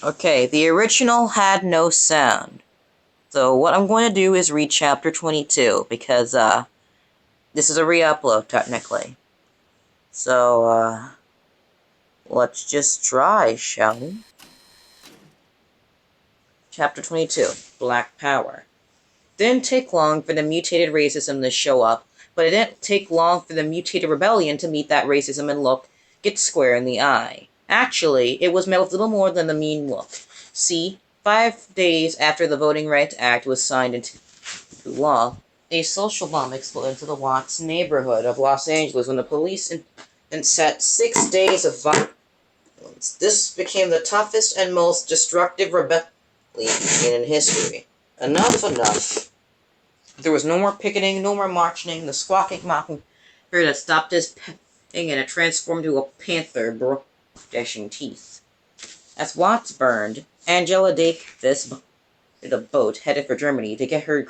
Okay, the original had no sound. So what I'm going to do is read chapter 22, because, this is a re-upload, technically. So, let's just try, shall we? Chapter 22, Black Power. Didn't take long for the mutated racism to show up, but it didn't take long for the mutated rebellion to meet that racism and look get square in the eye. Actually, it was met with little more than the mean look. See, 5 days after the Voting Rights Act was signed into law, a social bomb exploded into the Watts neighborhood of Los Angeles when the police set 6 days of violence. This became the toughest and most destructive rebellion in history. Enough. There was no more picketing, no more marching. The squawking mocking that stopped his petting, and it transformed into a panther, dashing teeth. As Watts burned, Angela Davis boarded a boat headed for Germany to get her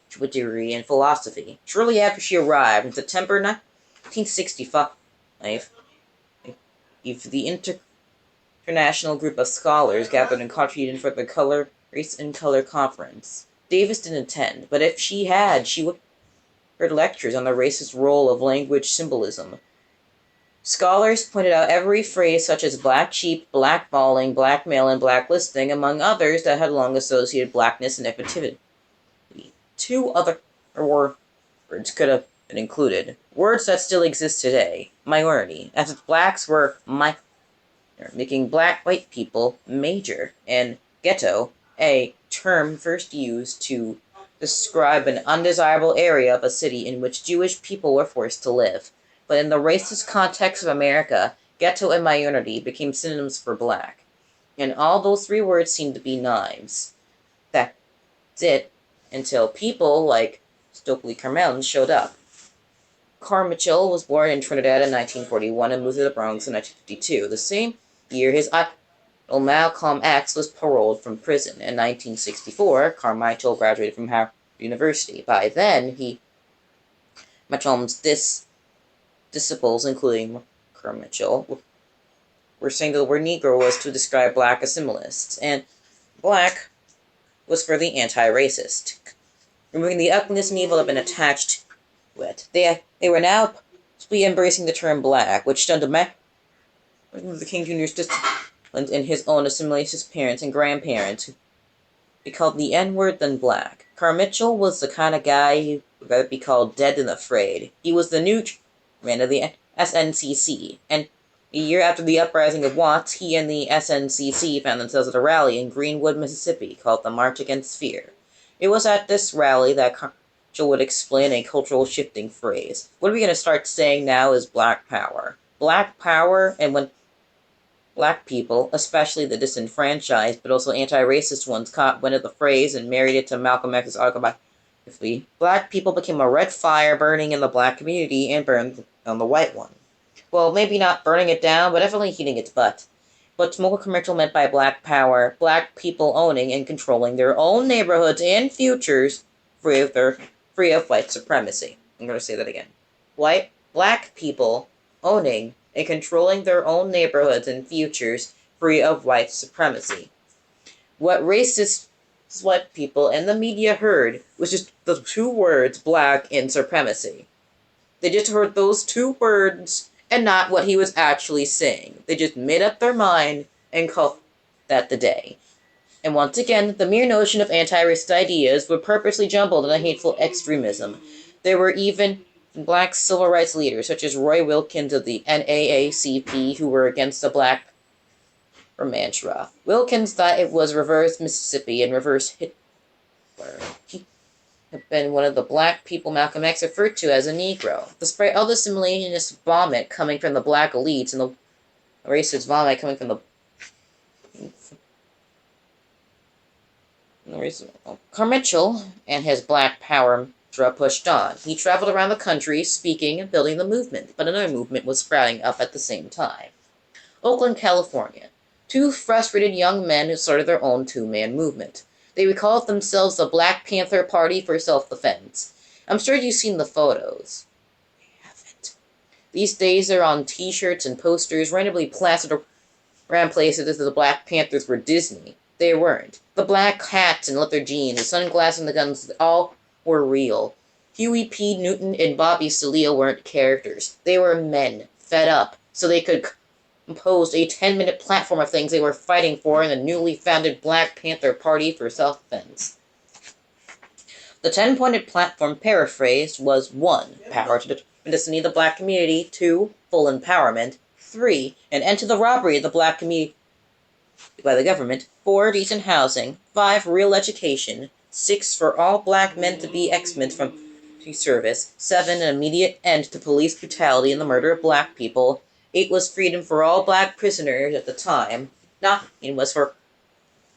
graduate degree in philosophy. Shortly after she arrived, in September 1965, the international group of scholars gathered in Washington for the Race and Color Conference. Davis didn't attend, but if she had, she would heard lectures on the racist role of language symbolism. Scholars pointed out every phrase such as black sheep, blackballing, blackmail, and blacklisting, among others that had long associated blackness and negativity. 2 other words could have been included. Words that still exist today. Minority, as if blacks were minor, making black white people major, and ghetto, a term first used to describe an undesirable area of a city in which Jewish people were forced to live. But in the racist context of America, ghetto and minority became synonyms for black. And all those 3 words seemed to be knives. That's it, until people like Stokely Carmel showed up. Carmichael was born in Trinidad in 1941 and moved to the Bronx in 1952. The same year, his idol Malcolm X was paroled from prison. In 1964, Carmichael graduated from Harvard University. By then, Malcolm's disciples, including Carmichael, were saying that the word Negro was to describe black assimilants, and black was for the anti-racist, removing the ugliness and evil that had been attached to it. They were now embracing the term black, which stunned Martin Luther King Jr.'s discipline in his own assimilationist parents and grandparents, who called the N-word then black. Carmichael was the kind of guy who would rather be called dead than afraid. He was the new chairman of the SNCC, and a year after the uprising of Watts, he and the SNCC found themselves at a rally in Greenwood, Mississippi, called the March Against Fear. It was at this rally that Carmichael would explain a cultural shifting phrase. What are we going to start saying now is black power. Black power, and when black people, especially the disenfranchised, but also anti-racist ones, caught wind of the phrase and married it to Malcolm X's autobiography, black people became a red fire burning in the black community and burned on the white one. Well, maybe not burning it down, but definitely heating its butt. What Smoker Commercial meant by black power, black people owning and controlling their own neighborhoods and futures free of white supremacy. I'm going to say that again. Black people owning and controlling their own neighborhoods and futures free of white supremacy. What racist white people and the media heard was just the 2 words black and supremacy. They just heard those 2 words and not what he was actually saying. They just made up their mind and called that the day. And once again, the mere notion of anti-racist ideas were purposely jumbled in a hateful extremism. There were even black civil rights leaders, such as Roy Wilkins of the NAACP, who were against the black mantra. Wilkins thought it was reverse Mississippi and reverse Hitler. He had been one of the black people Malcolm X referred to as a Negro. Despite all the assimilationist vomit coming from the black elites and the racist vomit coming from the Carmichael and his black power pushed on. He traveled around the country speaking and building the movement, but another movement was sprouting up at the same time. Oakland, California. 2 frustrated young men who started their own 2-man movement. They called themselves the Black Panther Party for Self-Defense. I'm sure you've seen the photos. I haven't. These days they're on t-shirts and posters randomly plastered ran places as the Black Panthers were Disney. They weren't. The black hats and leather jeans, the sunglasses and the guns, all were real. Huey P. Newton and Bobby Seale weren't characters. They were men, fed up, so they could compose a 10-minute platform of things they were fighting for in the newly founded Black Panther Party for self-defense. The 10-pointed platform, paraphrased, was 1. Power to the destiny of the black community. 2. Full empowerment. 3. An end to the robbery of the black community by the government. 4. Decent housing. 5. Real education. 6. For all black men to be exempt from service. 7. An immediate end to police brutality and the murder of black people. 8 was freedom for all black prisoners at the time. 9 was for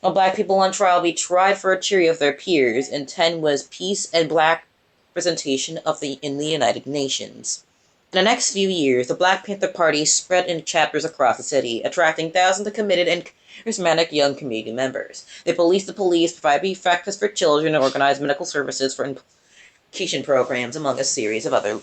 all black people on trial be tried for a jury of their peers, and 10 was peace and black representation in the United Nations. In the next few years, the Black Panther Party spread into chapters across the city, attracting thousands of committed and charismatic young community members. They policed the police, provided breakfast for children, and organized medical services for education programs, among a series of other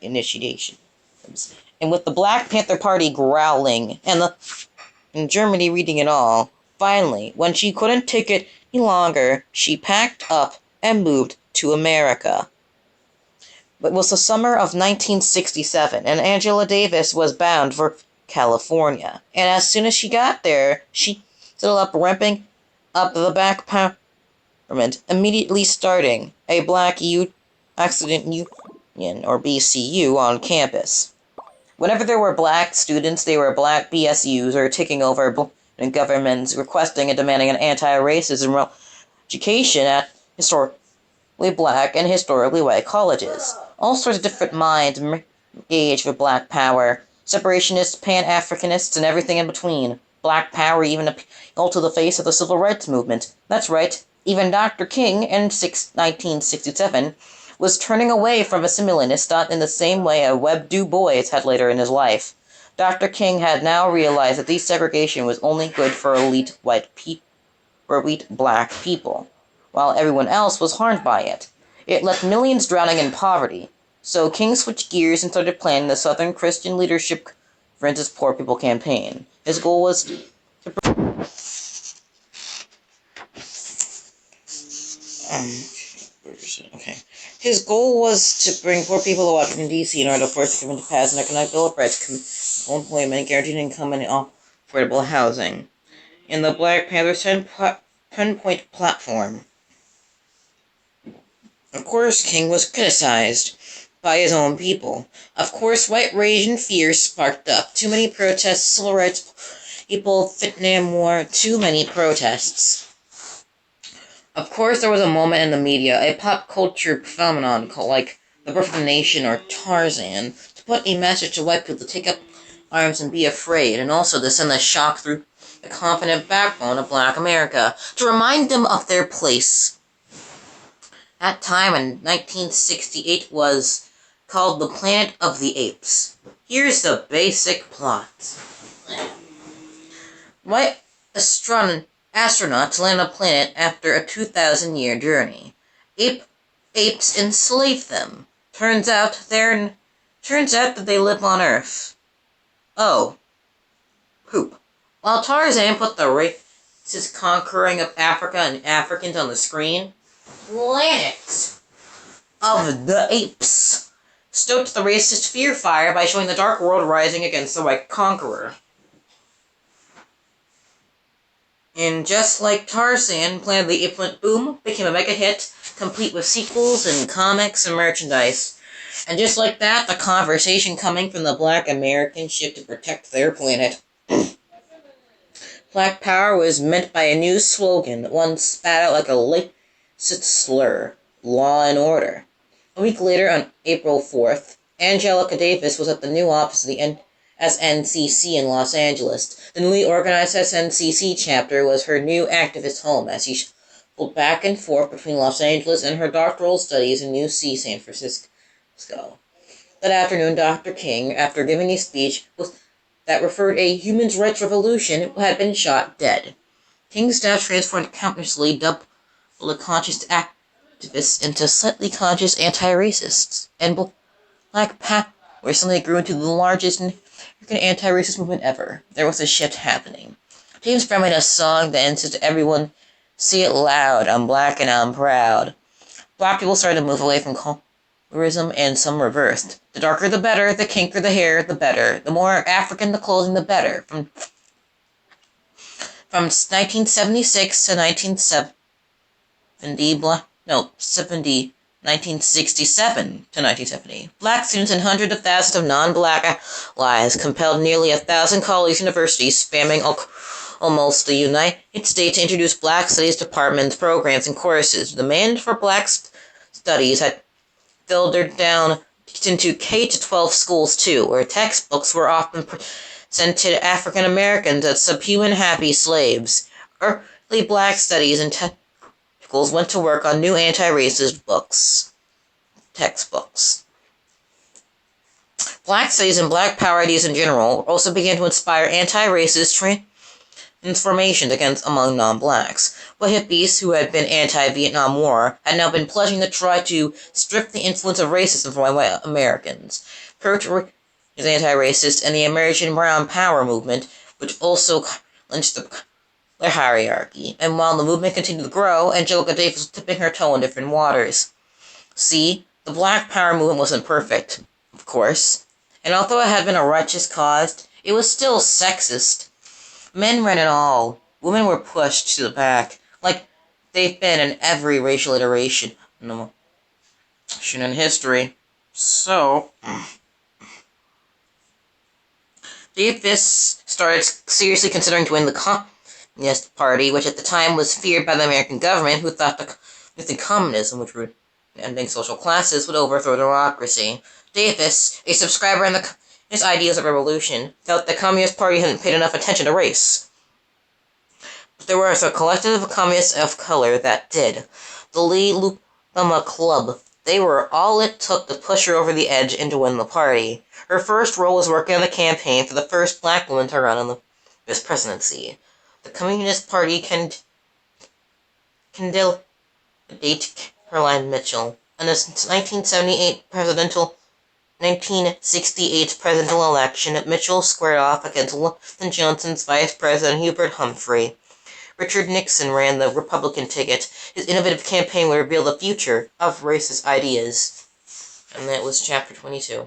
initiations. And with the Black Panther Party growling, and Germany reading it all, finally, when she couldn't take it any longer, she packed up and moved to America. It was the summer of 1967, and Angela Davis was bound for California. And as soon as she got there, she settled up ramping up the Black Parliament, immediately starting a Black Youth Accident Union, or BCU, on campus. Whenever there were black students, they were black BSUs, or taking over governments, requesting and demanding an anti-racism education at historically black and historically white colleges. All sorts of different minds engaged with black power, separationists, pan-Africanists, and everything in between. Black power even appealed to the face of the civil rights movement. That's right, even Dr. King in 1967 was turning away from assimilationists thought in the same way a Webb Du Bois had later in his life. Dr. King had now realized that desegregation was only good for elite black people, while everyone else was harmed by it. It left millions drowning in poverty. So King switched gears and started planning the Southern Christian Leadership Conference's Poor People campaign. His goal was to His goal was to bring poor people to Washington, D.C. in order to force the government to pass an economic bill of rights, full employment, guaranteed income, and affordable housing. In the Black Panther's 10-point platform. Of course, King was criticized by his own people. Of course, white rage and fear sparked up. Too many protests, civil rights people, Vietnam War, too many protests. Of course, there was a moment in the media, a pop culture phenomenon called, like, The Birth of a Nation or Tarzan, to put a message to white people to take up arms and be afraid, and also to send a shock through the confident backbone of Black America, to remind them of their place. That time in 1968 was called The Planet of the Apes. Here's the basic plot. White astronauts land on a planet after a 2,000-year journey. Apes enslave them. Turns out that they live on Earth. Oh. Poop. While Tarzan put the racist conquering of Africa and Africans on the screen, Planet of the Apes stoked the racist fear fire by showing the dark world rising against the white conqueror. And just like Tarzan, Planet of the Apes went boom, became a mega hit, complete with sequels and comics and merchandise. And just like that, the conversation coming from the Black Americans shifted to protect their planet. Black Power was meant by a new slogan that one spat out like a racist slur: law and order. A week later, on April 4th, Angelica Davis was at the new office of the SNCC in Los Angeles. The newly organized SNCC chapter was her new activist home as she shuffled back and forth between Los Angeles and her doctoral studies in UC San Francisco. That afternoon, Dr. King, after giving a speech that referred a human rights revolution, had been shot dead. King's staff transformed countlessly double conscious activists into slightly conscious anti-racists, and Black Power recently grew into the largest anti-racist movement ever. There was a shift happening. James Brown made a song that insisted everyone say it loud, I'm black and I'm proud. Black people started to move away from colorism, and some reversed. The darker the better, the kinkier the hair, the better. The more African the clothing, the better. From 1976 to 1967 to 1970, black students and hundreds of thousands of non-black allies compelled nearly 1,000 college universities spanning almost the United States to introduce black studies departments, programs, and courses. The demand for black studies had filtered down into K-12 schools too, where textbooks were often presented African Americans as subhuman happy slaves. Early black studies and schools went to work on new anti-racist textbooks. Black studies and black power ideas in general also began to inspire anti-racist transformations among non-blacks. But hippies, who had been anti-Vietnam War, had now been pledging to try to strip the influence of racism from white Americans. Kurt is anti-racist, and the American Brown Power movement, which also challenged the hierarchy. And while the movement continued to grow, Angelica Davis was tipping her toe in different waters. See, the Black Power movement wasn't perfect, of course, and although it had been a righteous cause, it was still sexist. Men ran it all. Women were pushed to the back, like they've been in every racial iteration in history. So, Davis started seriously considering joining the Communist Party, which at the time was feared by the American government, who thought that communism, which would ending social classes, would overthrow democracy. Davis, a subscriber in his ideas of revolution, felt the Communist Party hadn't paid enough attention to race. But there was a collective of communists of color that did. The Lee Luma Club. They were all it took to push her over the edge and to win the party. Her first role was working on the campaign for the first black woman to run on the U.S. presidency. The Communist Party candidate Caroline Mitchell. In the 1968 presidential election, Mitchell squared off against Lyndon Johnson's Vice President Hubert Humphrey. Richard Nixon ran the Republican ticket. His innovative campaign would reveal the future of racist ideas. And that was chapter 22.